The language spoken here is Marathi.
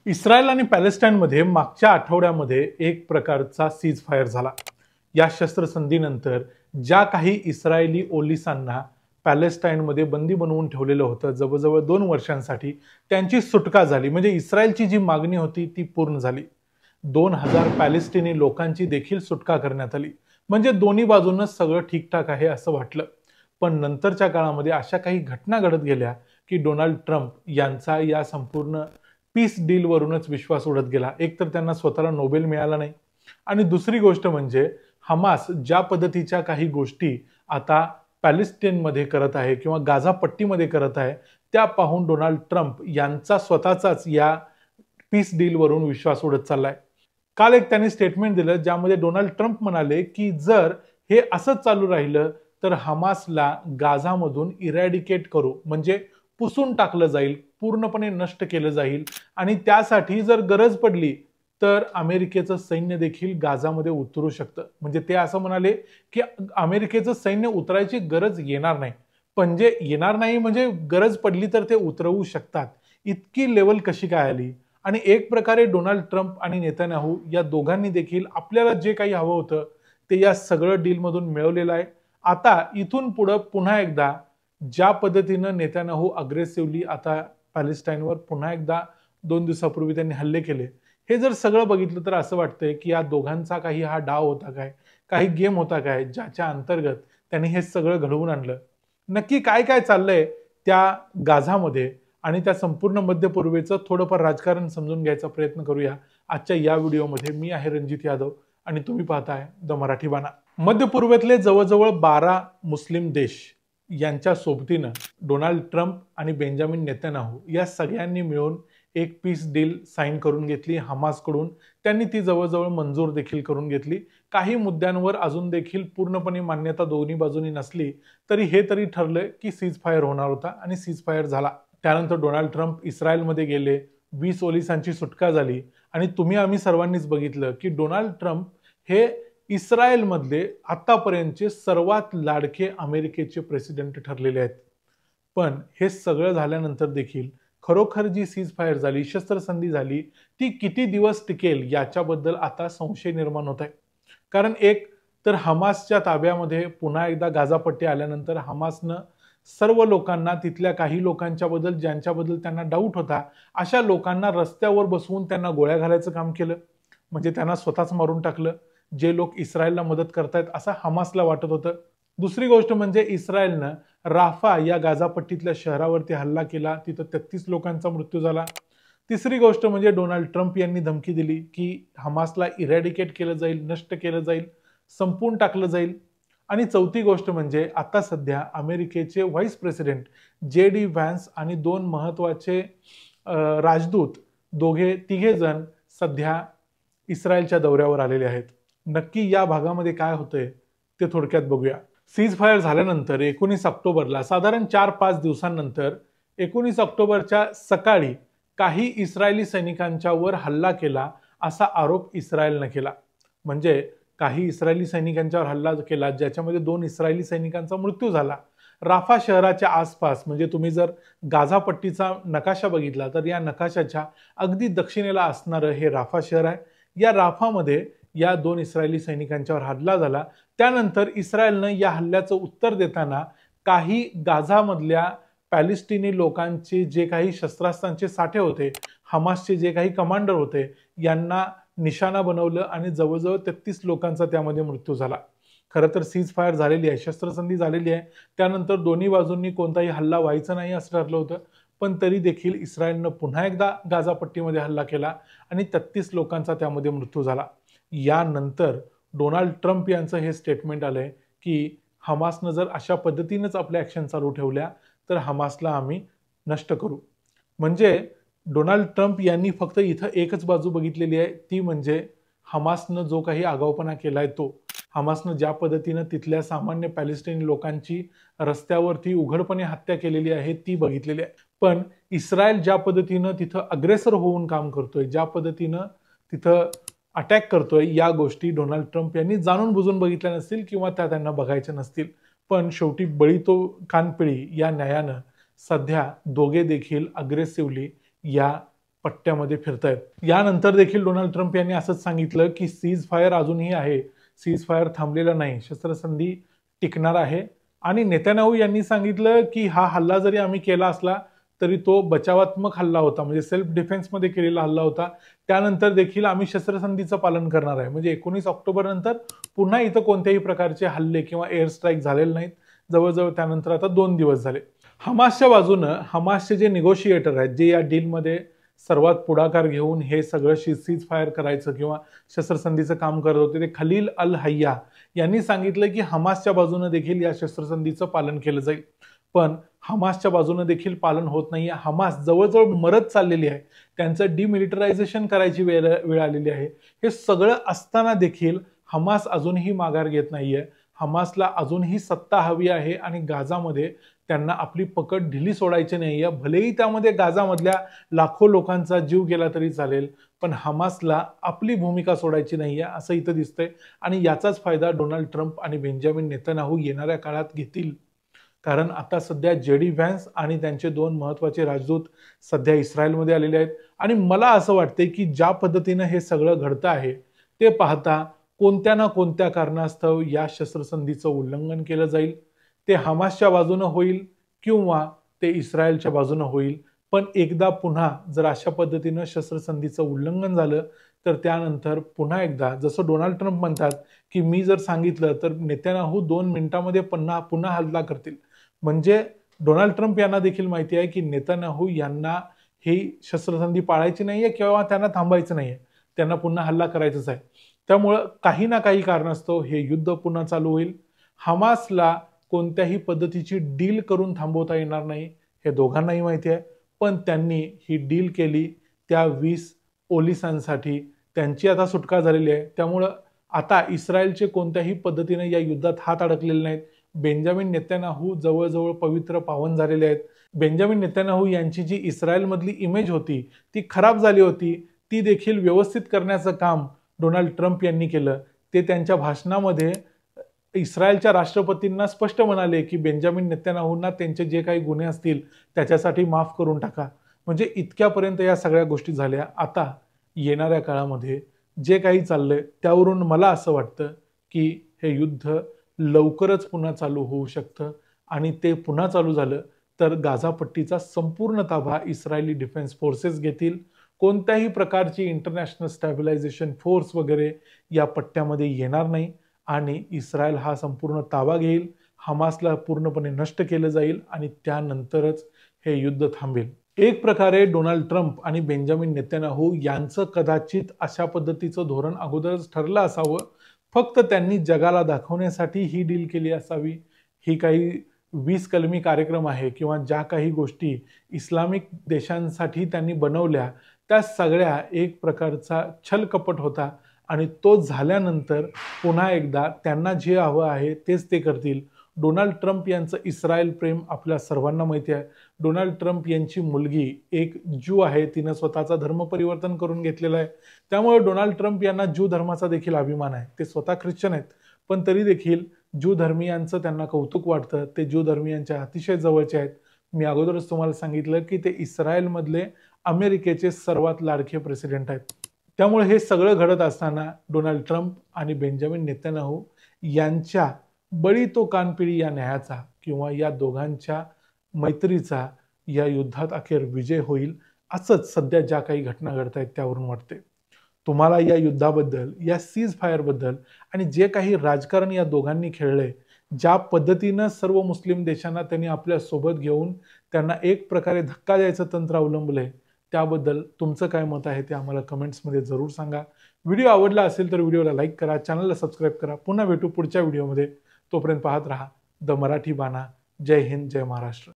इस्रायल आणि पॅलेस्टाईनमध्ये मागच्या आठवड्यामध्ये एक प्रकारचा सीज फायर झाला। या शस्त्रसंधीनंतर ज्या काही इस्रायली ओलिसांना पॅलेस्टाईनमध्ये बंदी बनवून ठेवलेलं होतं जवळजवळ 2 वर्षांसाठी, त्यांची सुटका झाली। म्हणजे इस्रायलची जी मागणी होती ती पूर्ण झाली। 2000 पॅलेस्टिनी लोकांची देखील सुटका करण्यात आली। म्हणजे दोन्ही बाजूंना सगळं ठीकठाक आहे असं वाटलं। पण नंतरच्या काळामध्ये अशा काही घटना घडत गेल्या की डोनाल्ड ट्रम्प यांचा या संपूर्ण पीस डील वरूनच विश्वास उडत गेला। एक तर त्यांना स्वतःला नोबेल मिळाला नाही, आणि दुसरी गोष्ट म्हणजे हमास ज्या पद्धतीच्या काही गोष्टी आता पॅलेस्टाईनमध्ये करत आहे किंवा गाझा पट्टीमध्ये करत आहे, त्या पाहून डोनाल्ड ट्रम्प यांचा स्वतःचाच या पीस डील वरून विश्वास उडत चाललाय। काल एक त्यांनी स्टेटमेंट दिलं ज्यामध्ये डोनाल्ड ट्रम्प म्हणाले की जर हे असंच चालू राहिलं तर हमासला गाझामधून इरॅडिकेट करू, म्हणजे पुसून टाकलं जाईल, पूर्णपणे नष्ट केलं जाईल, आणि त्यासाठी जर गरज पडली तर अमेरिकेचं सैन्य देखील गाझामध्ये उतरू शकतं। म्हणजे ते असं म्हणाले की अमेरिकेचं सैन्य उतरायची गरज येणार नाही, म्हणजे येणार नाही म्हणजे गरज पडली तर ते उतरवू शकतात। इतकी लेवल कशी काय आली? आणि एक प्रकारे डोनाल्ड ट्रम्प आणि नेतन्याहू या दोघांनी देखील आपल्याला जे काही हवं होतं ते या सगळं डीलमधून मिळवलेलं आहे। आता इथून पुढे पुन्हा एकदा ज्या पद्धतीनं नेतन्याहू अग्रेसिव्हली आता पॅलेस्टाईनवर पुन्हा एकदा 2 दिवसापूर्वी त्यांनी हल्ले केले, हे जर सगळं बघितलं तर असं वाटतंय की या दोघांचा काही हा डाव होता काय, काही गेम होता काय, ज्याच्या अंतर्गत त्यांनी हे सगळं घडवून आणलं। नक्की काय काय चाललंय त्या गाझामध्ये आणि त्या संपूर्ण मध्य पूर्वेचं थोडंफार राजकारण समजून घ्यायचा प्रयत्न करूया आजच्या या व्हिडिओमध्ये। मी आहे रणजित यादव आणि तुम्ही पाहताय द मराठी बाणा। मध्य पूर्वेतले जवळजवळ 12 मुस्लिम देश यांच्या सोबतीनं डोनाल्ड ट्रम्प आणि बेंजामिन नेतन्याहू या सगळ्यांनी मिळून एक पीस डील साइन करून घेतली हमासकडून। त्यांनी ती जवळजवळ मंजूर देखील करून घेतली। काही मुद्द्यांवर अजून देखील पूर्णपणे मान्यता दोन्ही बाजूंनी नसली तरी हे तरी ठरलं की सीज फायर होणार होता आणि सीज फायर झाला। त्यानंतर डोनाल्ड ट्रम्प इस्रायलमध्ये गेले, 20 ओलिसांची सुटका झाली, आणि तुम्ही आम्ही सर्वांनीच बघितलं की डोनाल्ड ट्रम्प हे इस्रायलमधले आतापर्यंतचे सर्वात लाडके अमेरिकेचे प्रेसिडेंट ठरलेले आहेत। पण हे सगळं झाल्यानंतर देखील खरोखर जी सीज फायर झाली, शस्त्रसंधी झाली, ती किती दिवस टिकेल याच्याबद्दल आता संशय निर्माण होत आहे। कारण एक तर हमासच्या ताब्यामध्ये पुन्हा एकदा गाझापट्टी आल्यानंतर हमासनं सर्व लोकांना, तिथल्या काही लोकांच्या बद्दल ज्यांच्याबद्दल त्यांना डाऊट होता, अशा लोकांना रस्त्यावर बसवून त्यांना गोळ्या घालायचं काम केलं, म्हणजे त्यांना स्वतःच मारून टाकलं। जे लोक इस्रायलला मदत करतायत असं हमासला वाटत होतं। दुसरी गोष्ट म्हणजे इस्रायलनं राफा या गाझापट्टीतल्या शहरावरती हल्ला केला, तिथं 33 लोकांचा मृत्यू झाला। तिसरी गोष्ट म्हणजे डोनाल्ड ट्रम्प यांनी धमकी दिली की हमासला इरॅडिकेट केलं जाईल, नष्ट केलं जाईल, संपून टाकलं जाईल। आणि चौथी गोष्ट म्हणजे आता सध्या अमेरिकेचे व्हाईस प्रेसिडेंट JD व्हॅन्स आणि 2 महत्त्वाचे राजदूत तिघे जण सध्या इस्रायलच्या दौऱ्यावर आलेले आहेत। नक्की या भागामध्ये काय होतंय ते थोडक्यात बघूया। सीज फायर झाल्यानंतर 19 ऑक्टोबरला साधारण 4-5 दिवसांनंतर 19 ऑक्टोबरच्या सकाळी काही इस्रायली सैनिकांच्या वर हल्ला केला असा आरोप इस्रायलने केला। म्हणजे काही इस्रायली सैनिकांच्यावर हल्ला केला ज्याच्यामध्ये 2 इस्रायली सैनिकांचा मृत्यू झाला। राफा शहराच्या आसपास, म्हणजे तुम्ही जर गाझा पट्टीचा नकाशा बघितला तर या नकाशाच्या अगदी दक्षिणेला असणारं हे राफा शहर आहे। या राफामध्ये या 2 इस्रायली सैनिकांच्यावर हल्ला झाला। त्यानंतर इस्रायलनं या हल्ल्याचं उत्तर देताना काही गाझामधल्या पॅलेस्टिनी लोकांचे जे काही शस्त्रास्त्रांचे साठे होते, हमासचे जे काही कमांडर होते, यांना निशाणा बनवलं आणि जवळजवळ 33 लोकांचा त्यामध्ये मृत्यू झाला। खरं तर सीज फायर झालेली आहे, शस्त्रसंधी झालेली आहे, त्यानंतर दोन्ही बाजूंनी कोणताही हल्ला व्हायचा नाही असं ठरलं होतं। पण तरी देखील इस्रायलनं पुन्हा एकदा गाझापट्टीमध्ये हल्ला केला आणि 33 लोकांचा त्यामध्ये मृत्यू झाला। यानंतर डोनाल्ड ट्रम्प यांचं हे स्टेटमेंट आलंय की हमासनं जर अशा पद्धतीनेच आपल्या ॲक्शन चालू ठेवल्या तर हमासला आम्ही नष्ट करू। म्हणजे डोनाल्ड ट्रम्प यांनी फक्त इथं एकच बाजू बघितलेली आहे, ती म्हणजे हमासनं जो काही आगाऊपणा केलाय तो, हमासनं ज्या पद्धतीनं तिथल्या सामान्य पॅलेस्टाईनी लोकांची रस्त्यावरती उघडपणे हत्या केलेली आहे ती बघितलेली आहे। पण इस्रायल ज्या पद्धतीनं तिथं अग्रेसर होऊन काम करतोय, ज्या पद्धतीनं तिथं अटॅक करतोय, या गोष्टी डोनाल्ड ट्रम्प यांनी जाणून बुजून बघितल्या नसतील किंवा त्या त्यांना बघायच्या नसतील। पण शेवटी बळी तो कानपिळी या न्यायानं सध्या दोघे देखील अग्रेसिव्हली या पट्ट्यामध्ये फिरतायत। यानंतर देखील डोनाल्ड ट्रम्प यांनी असंच सांगितलं की सीज फायर अजूनही आहे, सीज फायर थांबलेला नाही, शस्त्रसंधी टिकणार आहे। आणि नेतन्याहू यांनी सांगितलं की हा हल्ला जरी आम्ही केला असला तरी तो बचावात्मक हल्ला होता, म्हणजे सेल्फ डिफेन्समध्ये केलेला हल्ला होता। त्यानंतर देखील आम्ही शस्त्रसंधीचं पालन करणार आहे। म्हणजे 19 ऑक्टोबर नंतर पुन्हा इथं कोणत्याही प्रकारचे हल्ले किंवा एअर स्ट्राईक झालेले नाहीत, जवळजवळ त्यानंतर आता 2 दिवस झाले। हमासच्या बाजूनं हमासचे जे निगोशिएटर आहेत, जे या डीलमध्ये सर्वात पुढाकार घेऊन हे सगळं सीज फायर करायचं किंवा शस्त्रसंधीचं काम करत होते, ते खलील अल हय्या यांनी सांगितलं की हमासच्या बाजूने देखील या शस्त्रसंधीचं पालन केलं जाईल। पण हमासच्या बाजूने देखील पालन होत नाहीये। हमास जवळजवळ मरत चाललेली आहे, त्यांचं डिमिलिटरायझेशन करायची वेळ आलेली आहे। हे सगळं असताना देखील हमास अजूनही माघार घेत नाहीये। हमासला अजूनही सत्ता हवी आहे आणि गाझामध्ये त्यांना आपली पकड ढिली सोडायची नाहीये। भलेही त्यामध्ये गाझामधल्या लाखो लोकांचा जीव गेला तरी चालेल, पण हमासला आपली भूमिका सोडायची नाहीये असं इथं दिसतंय। आणि याचाच फायदा डोनाल्ड ट्रम्प आणि बेंजामिन नेतन्याहू येणाऱ्या काळात घेतील। कारण आता सध्या जेडी व्हॅन्स आणि त्यांचे 2 महत्त्वाचे राजदूत सध्या इस्रायलमध्ये आलेले आहेत। आणि मला असं वाटतंय की ज्या पद्धतीनं हे सगळं घडतं आहे ते पाहता कोणत्या ना कोणत्या कारणास्तव या शस्त्रसंधीचं उल्लंघन केलं जाईल। ते हमासच्या बाजूनं होईल किंवा ते इस्रायलच्या बाजूनं होईल, पण एकदा पुन्हा जर अशा पद्धतीनं शस्त्रसंधीचं उल्लंघन झालं तर त्यानंतर पुन्हा एकदा जसं डोनाल्ड ट्रम्प म्हणतात की मी जर सांगितलं तर नेतन्याहू 2 मिनिटांमध्ये पुन्हा हल्ला करतील। म्हणजे डोनाल्ड ट्रम्प यांना देखील माहिती आहे की नेतन्याहू यांना ही शस्त्रसंधी पाळायची नाहीये किंवा त्यांना थांबायचं नाहीये, त्यांना पुन्हा हल्ला करायचाच आहे। त्यामुळे काही ना काही कारणास्तव हे युद्ध पुन्हा चालू होईल। हमासला कोणत्याही पद्धतीची डील करून थांबवता येणार नाही हे दोघांनाही माहिती आहे, पण त्यांनी ही डील केली त्या 20 पोलिसांसाठी, त्यांची आता सुटका झालेली आहे। त्यामुळे आता इस्रायलचे कोणत्याही पद्धतीने या युद्धात हात अडकलेले नाहीत। बेंजामिन नेतन्याहू जवळजवळ पवित्र पावन झालेले आहेत। बेंजामिन नेतन्याहू यांची जी इस्रायलमधली इमेज होती ती खराब झाली होती, ती देखील व्यवस्थित करण्याचं काम डोनाल्ड ट्रम्प यांनी केलं। ते त्यांच्या भाषणामध्ये इस्रायलच्या राष्ट्रपतींना स्पष्ट म्हणाले की बेंजामिन नेतन्याहूंना त्यांचे जे काही गुन्हे असतील त्याच्यासाठी माफ करून टाका। म्हणजे इतक्यापर्यंत या सगळ्या गोष्टी झाल्या। आता येणाऱ्या काळामध्ये जे काही चाललंय त्यावरून मला असं वाटतं की हे युद्ध लवकरच पुन्हा चालू होऊ शकतं आणि ते पुन्हा चालू झालं तर गाझा पट्टीचा संपूर्ण ताबा इस्रायली डिफेन्स फोर्सेस घेतील। कोणत्याही प्रकारची इंटरनॅशनल स्टॅबिलायझेशन फोर्स वगैरे या पट्ट्यामध्ये येणार नाही आणि इस्रायल हा संपूर्ण ताबा घेईल, हमासला पूर्णपणे नष्ट केलं जाईल आणि त्यानंतरच हे युद्ध थांबेल। एक प्रकारे डोनाल्ड ट्रम्प आणि बेंजामिन नेतन्याहू यांचं कदाचित अशा पद्धतीचं धोरण अगोदरच ठरलं असावं, फक्त त्यांनी जगाला दाखवण्यासाठी ही डील केली असावी। ही काही 20 कलमी कार्यक्रम आहे किंवा ज्या काही गोष्टी इस्लामिक देशांसाठी त्यांनी बनवल्या त्या सगळ्या एक प्रकारचा छलकपट होता आणि तो झाल्यानंतर पुन्हा एकदा त्यांना जे हवं आहे तेच ते करतील। डोनाल्ड ट्रम्प यांचं इस्रायल प्रेम आपल्या सर्वांना माहिती आहे। डोनाल्ड ट्रम्प यांची मुलगी एक ज्यू आहे, तिनं स्वतःचा धर्म परिवर्तन करून घेतलेला आहे। त्यामुळे डोनाल्ड ट्रम्प यांना ज्यू धर्माचा देखील अभिमान आहे। ते स्वतः ख्रिश्चन आहेत, पण तरी देखील ज्यू धर्मीयांचं त्यांना कौतुक वाटतं। ते ज्यू धर्मीयांच्या अतिशय जवळचे आहेत। मी अगोदरच तुम्हाला सांगितलं की ते इस्रायलमधले अमेरिकेचे सर्वात लाडके प्रेसिडेंट आहेत। त्यामुळे हे सगळं घडत असताना डोनाल्ड ट्रम्प आणि बेंजामिन नेतन्याहू यांच्या बळी तो कानपिडी या न्यायाचा किंवा या दोघांच्या मैत्रीचा या युद्धात अखेर विजय होईल असंच सध्या ज्या काही घटना घडत आहेत त्यावरून वाटते। तुम्हाला या युद्धाबद्दल, या सीज फायरबद्दल आणि जे काही राजकारण या दोघांनी खेळले, ज्या पद्धतीनं सर्व मुस्लिम देशांना त्यांनी आपल्या सोबत घेऊन त्यांना एक प्रकारे धक्का द्यायचं तंत्र अवलंबलंय, त्याबद्दल तुमचं काय मत आहे ते आम्हाला कमेंट्समध्ये जरूर सांगा। व्हिडिओ आवडला असेल तर व्हिडिओला लाईक करा, चॅनलला सबस्क्राईब करा। पुन्हा भेटू पुढच्या व्हिडिओमध्ये, तोपर्यंत पाहत रहा द मराठी बाणा। जय हिंद, जय महाराष्ट्र।